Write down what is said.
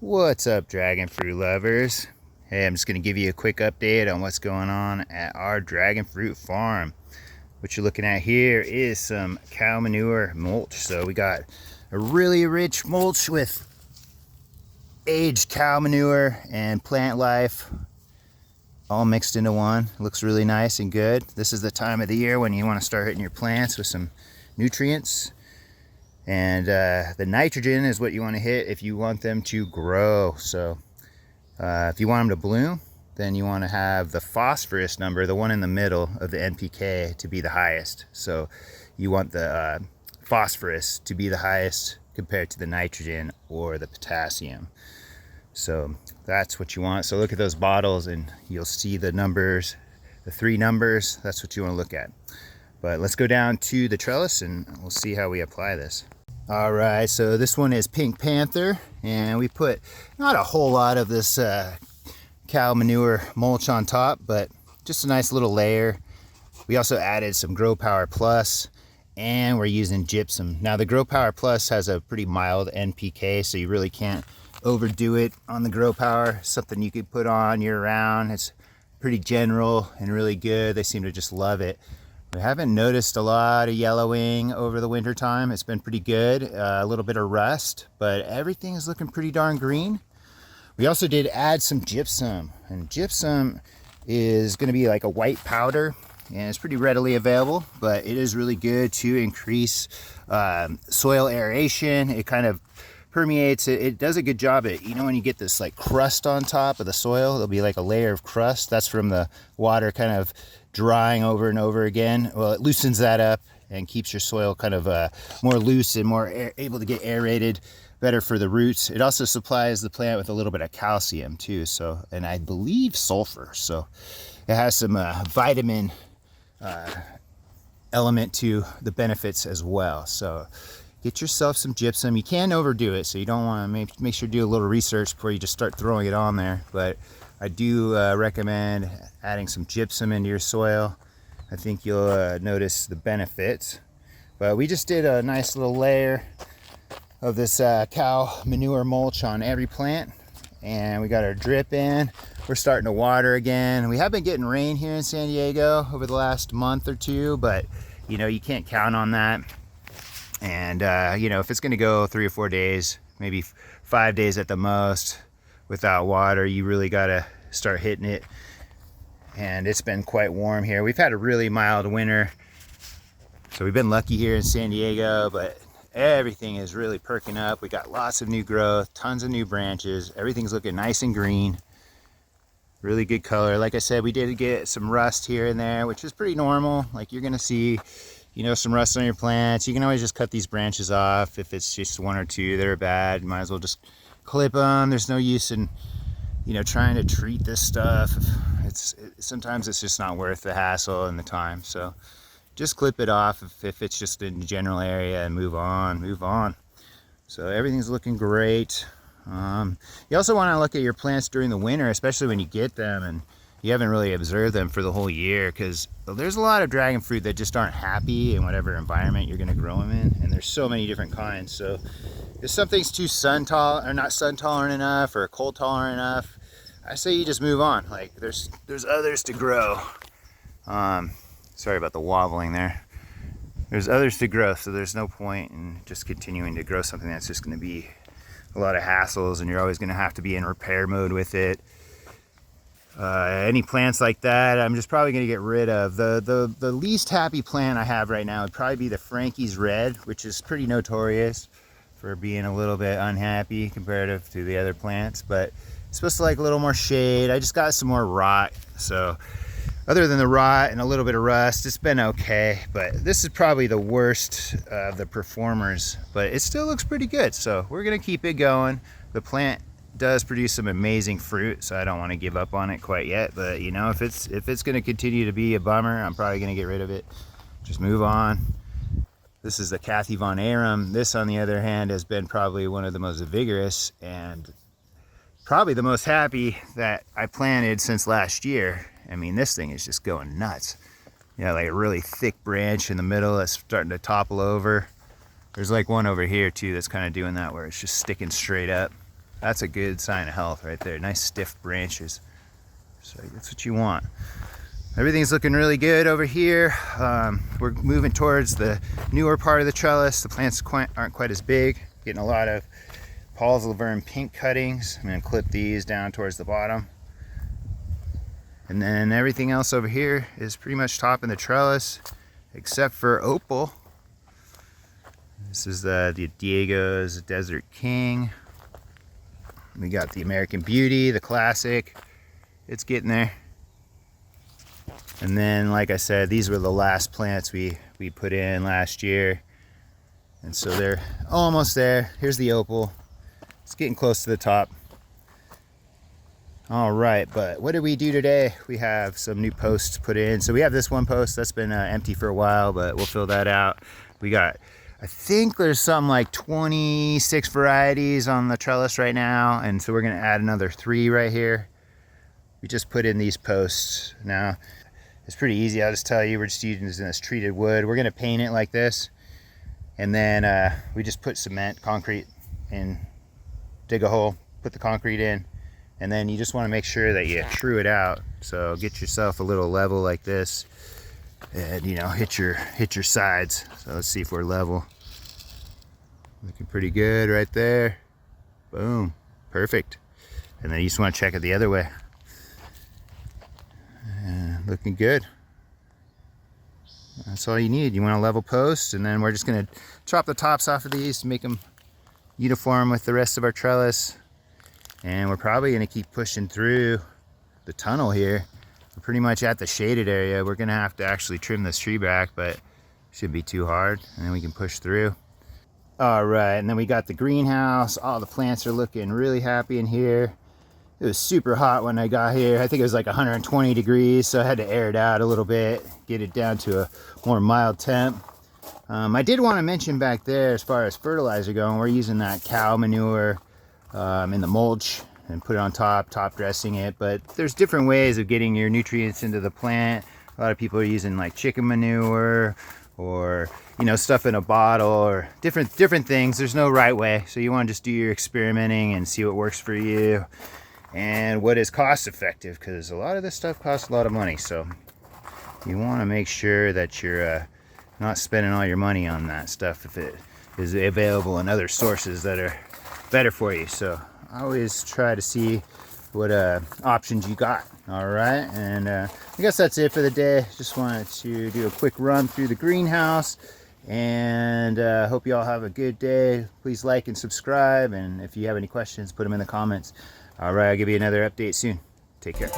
What's up, dragon fruit lovers? Hey, I'm just going to give you a quick update on what's going on at our dragon fruit farm. What you're looking at here is some cow manure mulch. So we got a really rich mulch with aged cow manure and plant life all mixed into one. It looks really nice and good. This is the time of the year when you want to start hitting your plants with some nutrients. And the nitrogen is what you want to hit if you want them to grow. So if you want them to bloom, then you want to have the phosphorus number, the one in the middle of the NPK, to be the highest. So you want the phosphorus to be the highest compared to the nitrogen or the potassium. So that's what you want. So look at those bottles and you'll see the numbers, the three numbers. That's what you want to look at. But let's go down to the trellis and we'll see how we apply this. All right, so this one is Pink Panther, and we put not a whole lot of this cow manure mulch on top, but just a nice little layer. We also added some Grow Power Plus, and we're using gypsum. Now the Grow Power Plus has a pretty mild NPK, so you really can't overdo it on the Grow Power. Something you could put on year round. It's pretty general and really good. They seem to just love it. We haven't noticed a lot of yellowing over the winter time. It's been pretty good. A little bit of rust, but everything is looking pretty darn green. We also did add some gypsum, and gypsum is going to be like a white powder, and it's pretty readily available, but it is really good to increase soil aeration. It kind of permeates it. It does a good job at, when you get this like crust on top of the soil, there'll be like a layer of crust. That's from the water kind of drying over and over again. Well, it loosens that up and keeps your soil kind of more loose and more able to get aerated, better for the roots. It also supplies the plant with a little bit of calcium too, so, and I believe sulfur, so it has some vitamin element to the benefits as well. So get yourself some gypsum. You can't overdo it, so you don't want to make sure you do a little research before you just start throwing it on there, but I do recommend adding some gypsum into your soil. I think you'll notice the benefits. But we just did a nice little layer of this cow manure mulch on every plant, and we got our drip in. We're starting to water again. We have been getting rain here in San Diego over the last month or two, but you can't count on that. And if it's going to go 3 or 4 days, maybe 5 days at the most without water, you really got to start hitting it. And it's been quite warm here. We've had a really mild winter, so we've been lucky here in San Diego, but everything is really perking up. We got lots of new growth, tons of new branches. Everything's looking nice and green. Really good color. Like I said, we did get some rust here and there, which is pretty normal. Like you're gonna see some rust on your plants. You can always just cut these branches off. If it's just one or two that are bad, you might as well just clip them. There's no use in trying to treat this stuff. Sometimes it's just not worth the hassle and the time. So just clip it off if it's just in the general area and move on. So everything's looking great. You also want to look at your plants during the winter, especially when you get them and you haven't really observed them for the whole year, because there's a lot of dragon fruit that just aren't happy in whatever environment you're going to grow them in, and there's so many different kinds. So if something's too not sun tolerant enough or cold tolerant enough, I say you just move on. Like there's others to grow. Sorry about the wobbling there. There's others to grow, so there's no point in just continuing to grow something that's just going to be a lot of hassles, and you're always going to have to be in repair mode with it. Any plants like that, I'm just probably going to get rid of. The least happy plant I have right now would probably be the Frankie's Red, which is pretty notorious for being a little bit unhappy comparative to the other plants, but it's supposed to like a little more shade. I just got some more rot, so other than the rot and a little bit of rust, it's been okay. But this is probably the worst of the performers, but it still looks pretty good, so we're going to keep it going. The plant does produce some amazing fruit, so I don't want to give up on it quite yet, but if it's going to continue to be a bummer, I'm probably going to get rid of it. Just move on. This is the Kathy Von Aram. This, on the other hand, has been probably one of the most vigorous and probably the most happy that I planted since last year. I mean, this thing is just going nuts. Like a really thick branch in the middle that's starting to topple over. There's like one over here too that's kind of doing that, where it's just sticking straight up. That's a good sign of health right there. Nice stiff branches. So that's what you want. Everything's looking really good over here. We're moving towards the newer part of the trellis. The plants aren't quite as big. Getting a lot of Paul's Laverne pink cuttings. I'm gonna clip these down towards the bottom. And then everything else over here is pretty much topping the trellis, except for opal. This is the Diego's Desert King. We got the American Beauty, the classic. It's getting there. And then, like I said, these were the last plants we put in last year. And so they're almost there. Here's the opal. It's getting close to the top. All right, but what did we do today? We have some new posts put in. So we have this one post that's been empty for a while, but we'll fill that out. We got, I think there's something like 26 varieties on the trellis right now. And so we're gonna add another 3 right here. We just put in these posts. Now, it's pretty easy. I'll just tell you, we're just using this treated wood. We're gonna paint it like this. And then we just put cement, concrete in, dig a hole, put the concrete in, and then you just want to make sure that you true it out. So get yourself a little level like this, and you know, hit your sides. So let's see if we're level. Looking pretty good right there. Boom, perfect. And then you just want to check it the other way. Looking good. That's all you need. You want a level post, and then we're just going to chop the tops off of these to make them uniform with the rest of our trellis. And we're probably going to keep pushing through the tunnel here. We're pretty much at the shaded area. We're going to have to actually trim this tree back, but it shouldn't be too hard, and then we can push through. All right, and then we got the greenhouse. All the plants are looking really happy in here. It was super hot when I got here. I think it was like 120 degrees, so I had to air it out a little bit, get it down to a more mild temp. I did want to mention back there, as far as fertilizer going, we're using that cow manure in the mulch and put it on top dressing it. But there's different ways of getting your nutrients into the plant. A lot of people are using like chicken manure, or you know, stuff in a bottle, or different things. There's no right way, so you want to just do your experimenting and see what works for you and what is cost effective, because a lot of this stuff costs a lot of money. So you want to make sure that you're not spending all your money on that stuff if it is available in other sources that are better for you. So I always try to see what options you got. All right, and I guess that's it for the day. Just wanted to do a quick run through the greenhouse, and hope you all have a good day. Please like and subscribe, and if you have any questions, put them in the comments. All right, I'll give you another update soon. Take care.